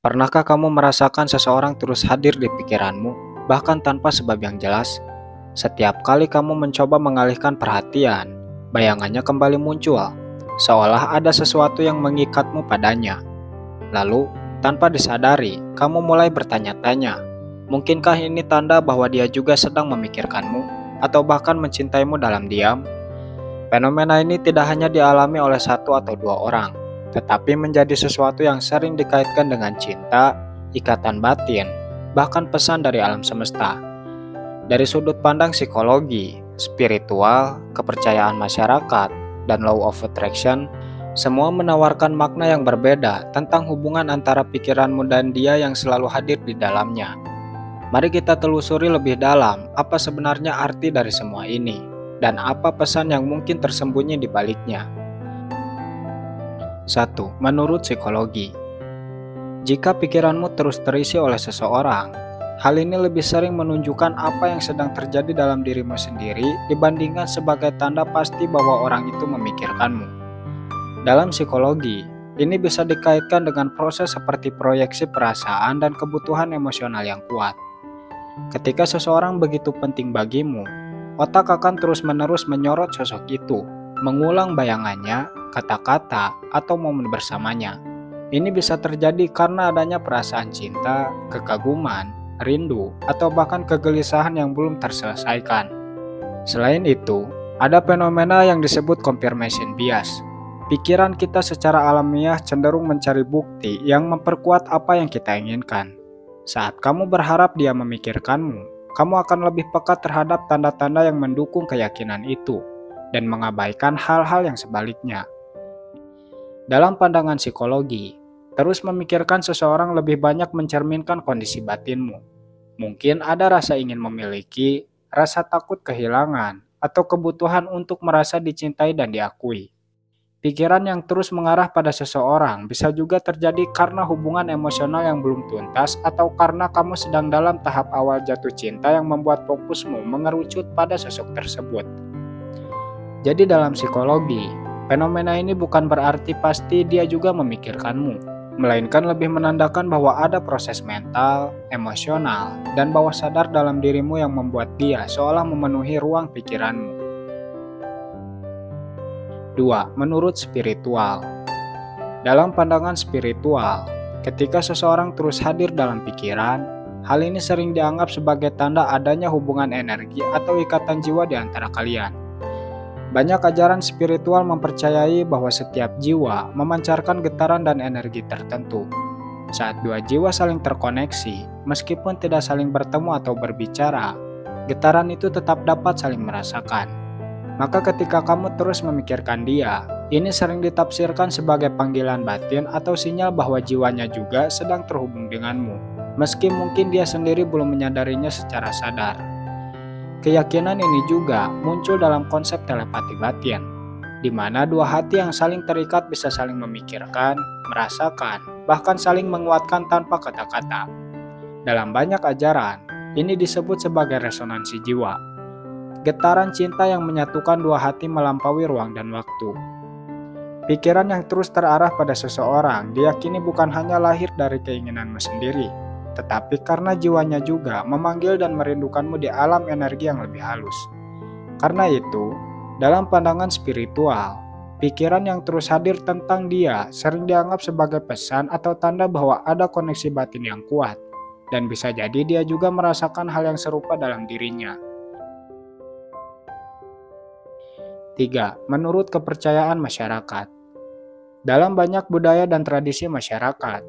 Pernahkah kamu merasakan seseorang terus hadir di pikiranmu, bahkan tanpa sebab yang jelas? Setiap kali kamu mencoba mengalihkan perhatian, bayangannya kembali muncul, seolah ada sesuatu yang mengikatmu padanya. Lalu, tanpa disadari, kamu mulai bertanya-tanya, mungkinkah ini tanda bahwa dia juga sedang memikirkanmu, atau bahkan mencintaimu dalam diam? Fenomena ini tidak hanya dialami oleh satu atau dua orang, tetapi menjadi sesuatu yang sering dikaitkan dengan cinta, ikatan batin, bahkan pesan dari alam semesta. Dari sudut pandang psikologi, spiritual, kepercayaan masyarakat, dan law of attraction, semua menawarkan makna yang berbeda tentang hubungan antara pikiranmu dan dia yang selalu hadir di dalamnya. Mari kita telusuri lebih dalam apa sebenarnya arti dari semua ini, dan apa pesan yang mungkin tersembunyi di baliknya. 1. Menurut psikologi, jika pikiranmu terus terisi oleh seseorang, hal ini lebih sering menunjukkan apa yang sedang terjadi dalam dirimu sendiri dibandingkan sebagai tanda pasti bahwa orang itu memikirkanmu. Dalam psikologi, ini bisa dikaitkan dengan proses seperti proyeksi perasaan dan kebutuhan emosional yang kuat. Ketika seseorang begitu penting bagimu, otak akan terus-menerus menyorot sosok itu, mengulang bayangannya, kata-kata, atau momen bersamanya. Ini bisa terjadi karena adanya perasaan cinta, kekaguman, rindu, atau bahkan kegelisahan yang belum terselesaikan. Selain itu, ada fenomena yang disebut confirmation bias. Pikiran kita secara alamiah cenderung mencari bukti yang memperkuat apa yang kita inginkan. Saat kamu berharap dia memikirkanmu, kamu akan lebih peka terhadap tanda-tanda yang mendukung keyakinan itu, dan mengabaikan hal-hal yang sebaliknya. Dalam pandangan psikologi, terus memikirkan seseorang lebih banyak mencerminkan kondisi batinmu. Mungkin ada rasa ingin memiliki, rasa takut kehilangan, atau kebutuhan untuk merasa dicintai dan diakui. Pikiran yang terus mengarah pada seseorang bisa juga terjadi karena hubungan emosional yang belum tuntas atau karena kamu sedang dalam tahap awal jatuh cinta yang membuat fokusmu mengerucut pada sosok tersebut. Jadi dalam psikologi, fenomena ini bukan berarti pasti dia juga memikirkanmu, melainkan lebih menandakan bahwa ada proses mental, emosional, dan bawah sadar dalam dirimu yang membuat dia seolah memenuhi ruang pikiranmu. 2. Menurut spiritual, dalam pandangan spiritual, ketika seseorang terus hadir dalam pikiran, hal ini sering dianggap sebagai tanda adanya hubungan energi atau ikatan jiwa di antara kalian. Banyak ajaran spiritual mempercayai bahwa setiap jiwa memancarkan getaran dan energi tertentu. Saat dua jiwa saling terkoneksi, meskipun tidak saling bertemu atau berbicara, getaran itu tetap dapat saling merasakan. Maka ketika kamu terus memikirkan dia, ini sering ditafsirkan sebagai panggilan batin atau sinyal bahwa jiwanya juga sedang terhubung denganmu, meski mungkin dia sendiri belum menyadarinya secara sadar. Keyakinan ini juga muncul dalam konsep telepati batin, di mana dua hati yang saling terikat bisa saling memikirkan, merasakan, bahkan saling menguatkan tanpa kata-kata. Dalam banyak ajaran, ini disebut sebagai resonansi jiwa. Getaran cinta yang menyatukan dua hati melampaui ruang dan waktu. Pikiran yang terus terarah pada seseorang diyakini bukan hanya lahir dari keinginanmu sendiri, tetapi karena jiwanya juga memanggil dan merindukanmu di alam energi yang lebih halus. Karena itu, dalam pandangan spiritual, pikiran yang terus hadir tentang dia sering dianggap sebagai pesan atau tanda bahwa ada koneksi batin yang kuat, dan bisa jadi dia juga merasakan hal yang serupa dalam dirinya. 3. Menurut kepercayaan masyarakat, dalam banyak budaya dan tradisi masyarakat,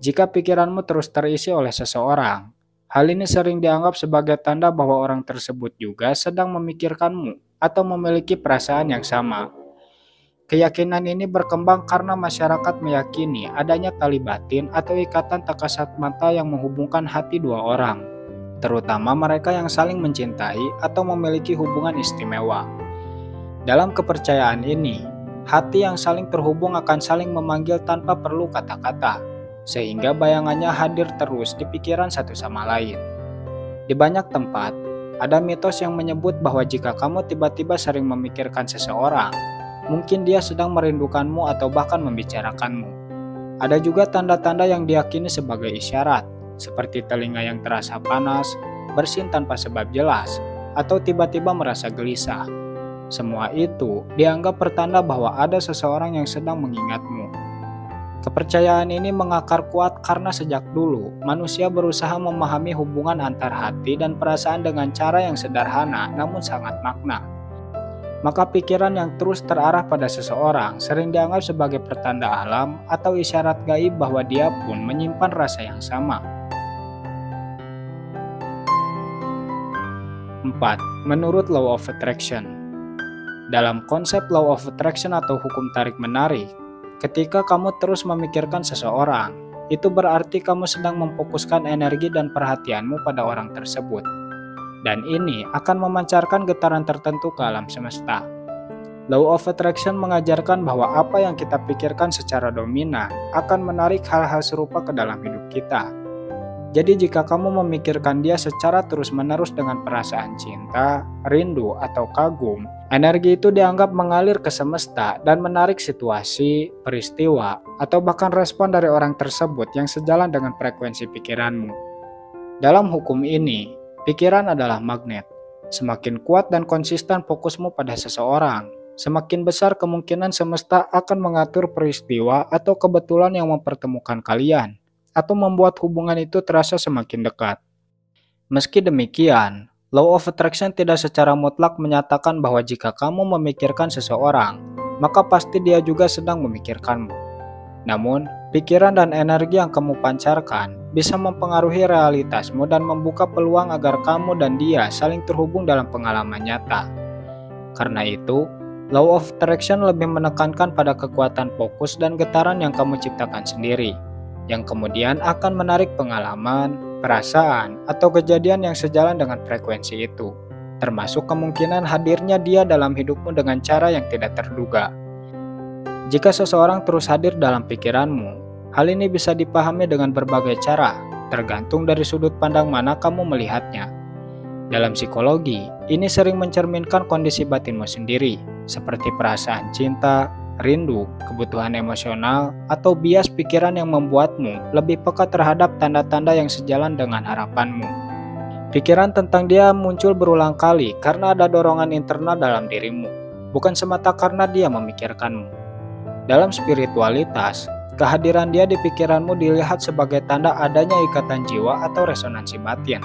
jika pikiranmu terus terisi oleh seseorang, hal ini sering dianggap sebagai tanda bahwa orang tersebut juga sedang memikirkanmu atau memiliki perasaan yang sama. Keyakinan ini berkembang karena masyarakat meyakini adanya tali batin atau ikatan tak kasat mata yang menghubungkan hati dua orang, terutama mereka yang saling mencintai atau memiliki hubungan istimewa. Dalam kepercayaan ini, hati yang saling terhubung akan saling memanggil tanpa perlu kata-kata, sehingga bayangannya hadir terus di pikiran satu sama lain. Di banyak tempat, ada mitos yang menyebut bahwa jika kamu tiba-tiba sering memikirkan seseorang, mungkin dia sedang merindukanmu atau bahkan membicarakanmu. Ada juga tanda-tanda yang diyakini sebagai isyarat, seperti telinga yang terasa panas, bersin tanpa sebab jelas, atau tiba-tiba merasa gelisah. Semua itu dianggap pertanda bahwa ada seseorang yang sedang mengingatmu. Kepercayaan ini mengakar kuat karena sejak dulu manusia berusaha memahami hubungan antar hati dan perasaan dengan cara yang sederhana namun sangat makna. Maka pikiran yang terus terarah pada seseorang sering dianggap sebagai pertanda alam atau isyarat gaib bahwa dia pun menyimpan rasa yang sama. 4. Menurut Law of Attraction. Dalam konsep Law of Attraction atau hukum tarik-menarik, ketika kamu terus memikirkan seseorang, itu berarti kamu sedang memfokuskan energi dan perhatianmu pada orang tersebut. Dan ini akan memancarkan getaran tertentu ke alam semesta. Law of Attraction mengajarkan bahwa apa yang kita pikirkan secara dominan akan menarik hal-hal serupa ke dalam hidup kita. Jadi jika kamu memikirkan dia secara terus-menerus dengan perasaan cinta, rindu, atau kagum, energi itu dianggap mengalir ke semesta dan menarik situasi, peristiwa, atau bahkan respon dari orang tersebut yang sejalan dengan frekuensi pikiranmu. Dalam hukum ini, pikiran adalah magnet. Semakin kuat dan konsisten fokusmu pada seseorang, semakin besar kemungkinan semesta akan mengatur peristiwa atau kebetulan yang mempertemukan kalian, atau membuat hubungan itu terasa semakin dekat. Meski demikian, Law of Attraction tidak secara mutlak menyatakan bahwa jika kamu memikirkan seseorang, maka pasti dia juga sedang memikirkanmu. Namun, pikiran dan energi yang kamu pancarkan bisa mempengaruhi realitasmu dan membuka peluang agar kamu dan dia saling terhubung dalam pengalaman nyata. Karena itu, Law of Attraction lebih menekankan pada kekuatan fokus dan getaran yang kamu ciptakan sendiri, yang kemudian akan menarik pengalaman, perasaan, atau kejadian yang sejalan dengan frekuensi itu, termasuk kemungkinan hadirnya dia dalam hidupmu dengan cara yang tidak terduga. Jika seseorang terus hadir dalam pikiranmu, hal ini bisa dipahami dengan berbagai cara, tergantung dari sudut pandang mana kamu melihatnya. Dalam psikologi, ini sering mencerminkan kondisi batinmu sendiri, seperti perasaan cinta, rindu, kebutuhan emosional, atau bias pikiran yang membuatmu lebih peka terhadap tanda-tanda yang sejalan dengan harapanmu. Pikiran tentang dia muncul berulang kali karena ada dorongan internal dalam dirimu, bukan semata karena dia memikirkanmu. Dalam spiritualitas, kehadiran dia di pikiranmu dilihat sebagai tanda adanya ikatan jiwa atau resonansi batin.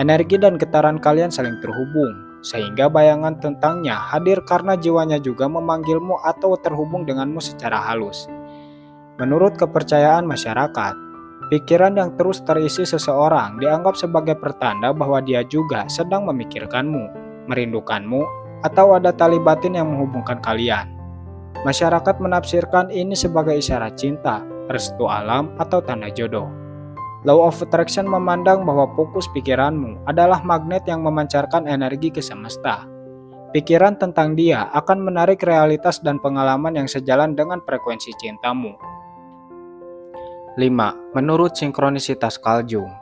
Energi dan getaran kalian saling terhubung, sehingga bayangan tentangnya hadir karena jiwanya juga memanggilmu atau terhubung denganmu secara halus. Menurut kepercayaan masyarakat, pikiran yang terus terisi seseorang dianggap sebagai pertanda bahwa dia juga sedang memikirkanmu, merindukanmu, atau ada tali batin yang menghubungkan kalian. Masyarakat menafsirkan ini sebagai isyarat cinta, restu alam, atau tanda jodoh. Law of Attraction memandang bahwa fokus pikiranmu adalah magnet yang memancarkan energi ke semesta. Pikiran tentang dia akan menarik realitas dan pengalaman yang sejalan dengan frekuensi cintamu. 5. Menurut sinkronisitas Carl Jung.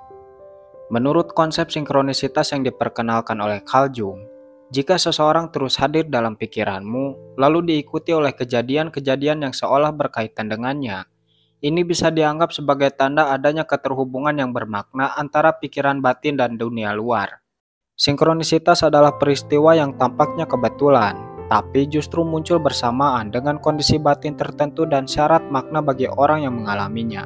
Menurut konsep sinkronisitas yang diperkenalkan oleh Carl Jung, jika seseorang terus hadir dalam pikiranmu, lalu diikuti oleh kejadian-kejadian yang seolah berkaitan dengannya, ini bisa dianggap sebagai tanda adanya keterhubungan yang bermakna antara pikiran batin dan dunia luar. Sinkronisitas adalah peristiwa yang tampaknya kebetulan, tapi justru muncul bersamaan dengan kondisi batin tertentu dan syarat makna bagi orang yang mengalaminya.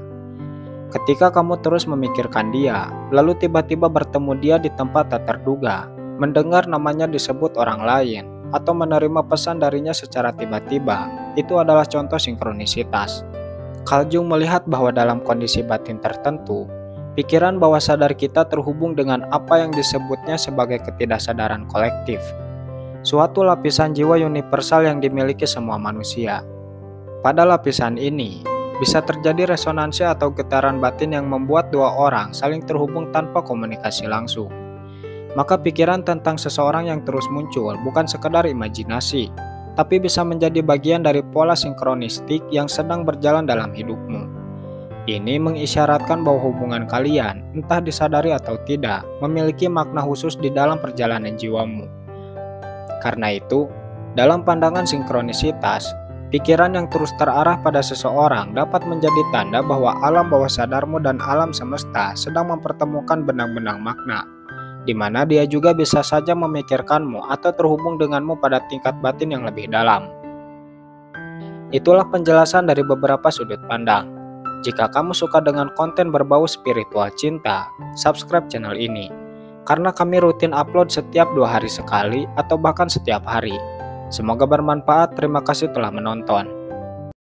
Ketika kamu terus memikirkan dia, lalu tiba-tiba bertemu dia di tempat tak terduga, mendengar namanya disebut orang lain, atau menerima pesan darinya secara tiba-tiba, itu adalah contoh sinkronisitas. Carl Jung melihat bahwa dalam kondisi batin tertentu, pikiran bawah sadar kita terhubung dengan apa yang disebutnya sebagai ketidaksadaran kolektif, suatu lapisan jiwa universal yang dimiliki semua manusia. Pada lapisan ini, bisa terjadi resonansi atau getaran batin yang membuat dua orang saling terhubung tanpa komunikasi langsung. Maka pikiran tentang seseorang yang terus muncul bukan sekedar imajinasi, tapi bisa menjadi bagian dari pola sinkronistik yang sedang berjalan dalam hidupmu. Ini mengisyaratkan bahwa hubungan kalian, entah disadari atau tidak, memiliki makna khusus di dalam perjalanan jiwamu. Karena itu, dalam pandangan sinkronisitas, Pikiran yang terus terarah pada seseorang dapat menjadi tanda bahwa alam bawah sadarmu dan alam semesta sedang mempertemukan benang-benang makna, di mana dia juga bisa saja memikirkanmu atau terhubung denganmu pada tingkat batin yang lebih dalam. Itulah penjelasan dari beberapa sudut pandang. Jika kamu suka dengan konten berbau spiritual cinta, subscribe channel ini, karena kami rutin upload setiap 2 hari sekali atau bahkan setiap hari. Semoga bermanfaat. Terima kasih telah menonton.